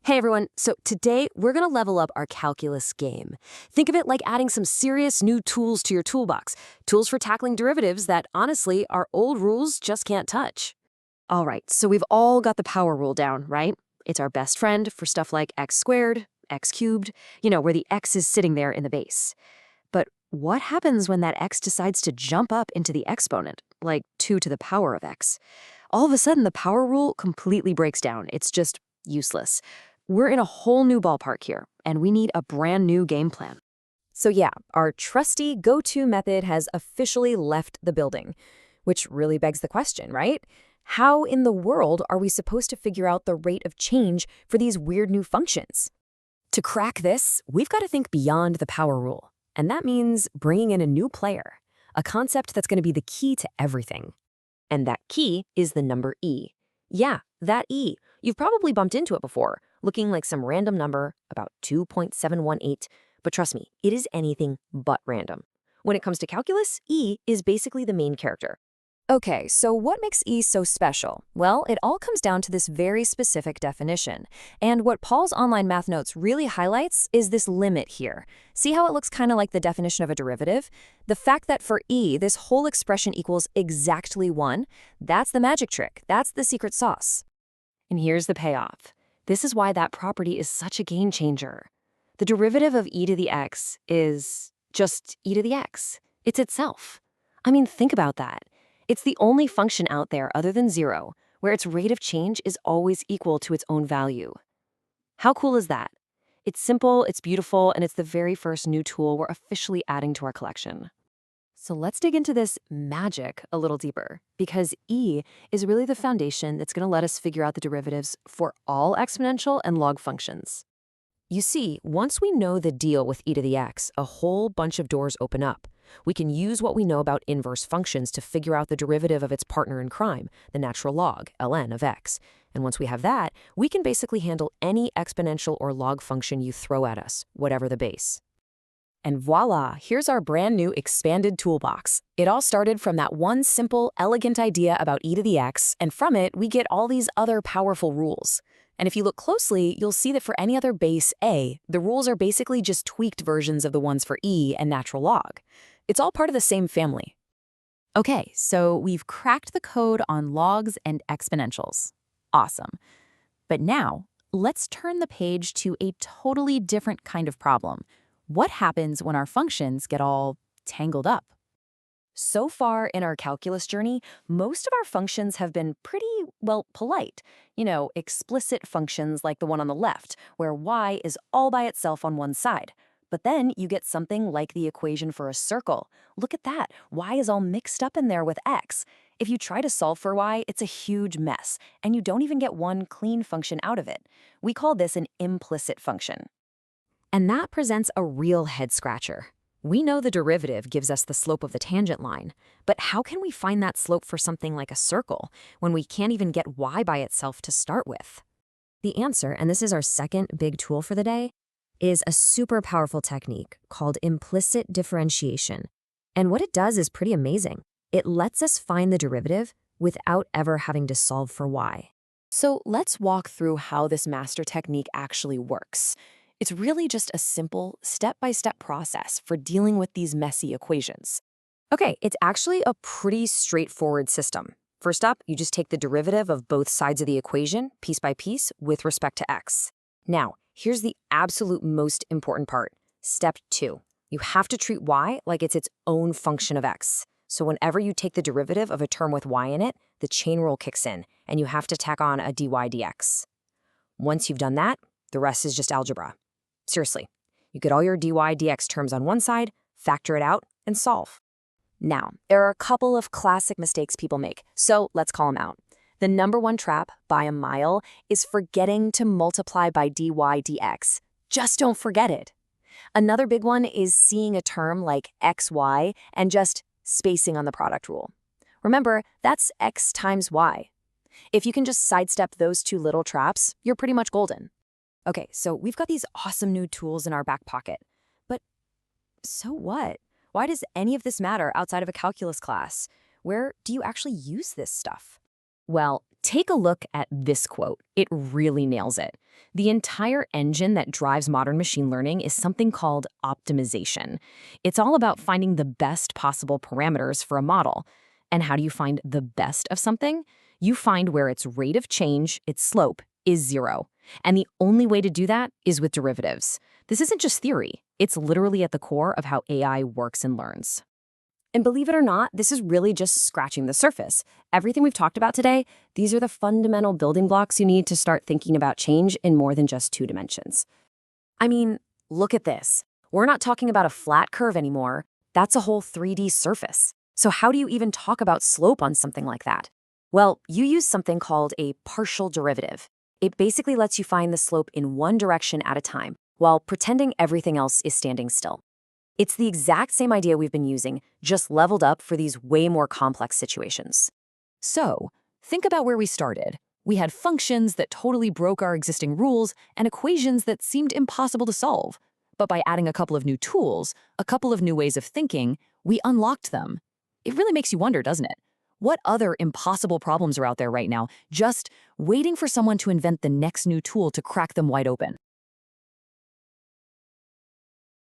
Hey everyone, so today we're going to level up our calculus game. Think of it like adding some serious new tools to your toolbox. Tools for tackling derivatives that, honestly, our old rules just can't touch. All right, so we've all got the power rule down, right? It's our best friend for stuff like x squared, x cubed, where the x is sitting there in the base. But what happens when that x decides to jump up into the exponent, like 2 to the power of x? All of a sudden, the power rule completely breaks down. It's just useless. We're in a whole new ballpark here, and we need a brand new game plan. So yeah, our trusty go-to method has officially left the building, which really begs the question, right? How in the world are we supposed to figure out the rate of change for these weird new functions? To crack this, we've got to think beyond the power rule, and that means bringing in a new player, a concept that's going to be the key to everything. And that key is the number e. Yeah, that e. You've probably bumped into it before, looking like some random number, about 2.718, but trust me, it is anything but random. When it comes to calculus, e is basically the main character. Okay, so what makes E so special? Well, it all comes down to this very specific definition. And what Paul's online math notes really highlights is this limit here. See how it looks kind of like the definition of a derivative? The fact that for E, this whole expression equals exactly 1, that's the magic trick. That's the secret sauce. And here's the payoff. This is why that property is such a game changer. The derivative of e to the x is just e to the x. It's itself. I mean, think about that. It's the only function out there other than 0 where its rate of change is always equal to its own value. How cool is that? It's simple, it's beautiful, and it's the very first new tool we're officially adding to our collection. So let's dig into this magic a little deeper, because e is really the foundation that's going to let us figure out the derivatives for all exponential and log functions. You see, once we know the deal with e to the x, a whole bunch of doors open up. We can use what we know about inverse functions to figure out the derivative of its partner in crime, the natural log, ln of x. And once we have that, we can basically handle any exponential or log function you throw at us, whatever the base. And voila, here's our brand new expanded toolbox. It all started from that one simple, elegant idea about e to the x, and from it, we get all these other powerful rules. And if you look closely, you'll see that for any other base a, the rules are basically just tweaked versions of the ones for e and natural log. It's all part of the same family. Okay, so we've cracked the code on logs and exponentials. Awesome. But now, let's turn the page to a totally different kind of problem. What happens when our functions get all tangled up? So far in our calculus journey, most of our functions have been pretty, polite. Explicit functions like the one on the left, where y is all by itself on one side. But then you get something like the equation for a circle. Look at that. Y is all mixed up in there with x. If you try to solve for y, it's a huge mess, and you don't even get one clean function out of it. We call this an implicit function. And that presents a real head-scratcher. We know the derivative gives us the slope of the tangent line, but how can we find that slope for something like a circle when we can't even get y by itself to start with? The answer, and this is our second big tool for the day, is a super powerful technique called implicit differentiation. And what it does is pretty amazing. It lets us find the derivative without ever having to solve for y. So let's walk through how this master technique actually works. It's really just a simple, step-by-step process for dealing with these messy equations. Okay, it's actually a pretty straightforward system. First up, you just take the derivative of both sides of the equation, piece by piece, with respect to x. Now, here's the absolute most important part. Step 2. You have to treat y like it's its own function of x. So whenever you take the derivative of a term with y in it, the chain rule kicks in, and you have to tack on a dy dx. Once you've done that, the rest is just algebra. Seriously, you get all your dy dx terms on one side, factor it out, and solve. Now, there are a couple of classic mistakes people make, so let's call them out. The number one trap, by a mile, is forgetting to multiply by dy dx. Just don't forget it. Another big one is seeing a term like xy and just spacing on the product rule. Remember, that's x times y. If you can just sidestep those two little traps, you're pretty much golden. Okay, so we've got these awesome new tools in our back pocket. But so what? Why does any of this matter outside of a calculus class? Where do you actually use this stuff? Well, Take a look at this quote. It really nails it. The entire engine that drives modern machine learning is something called optimization. It's all about finding the best possible parameters for a model. And how do you find the best of something? You find where its rate of change, its slope, is zero. And the only way to do that is with derivatives. This isn't just theory. It's literally at the core of how AI works and learns. And believe it or not, this is really just scratching the surface. Everything we've talked about today, these are the fundamental building blocks you need to start thinking about change in more than just 2 dimensions. I mean, look at this. We're not talking about a flat curve anymore. That's a whole 3D surface. So how do you even talk about slope on something like that? Well, you use something called a partial derivative. It basically lets you find the slope in one direction at a time, while pretending everything else is standing still. It's the exact same idea we've been using, just leveled up for these way more complex situations. So, think about where we started. We had functions that totally broke our existing rules and equations that seemed impossible to solve. But by adding a couple of new tools, a couple of new ways of thinking, we unlocked them. It really makes you wonder, doesn't it? What other impossible problems are out there right now, just waiting for someone to invent the next new tool to crack them wide open?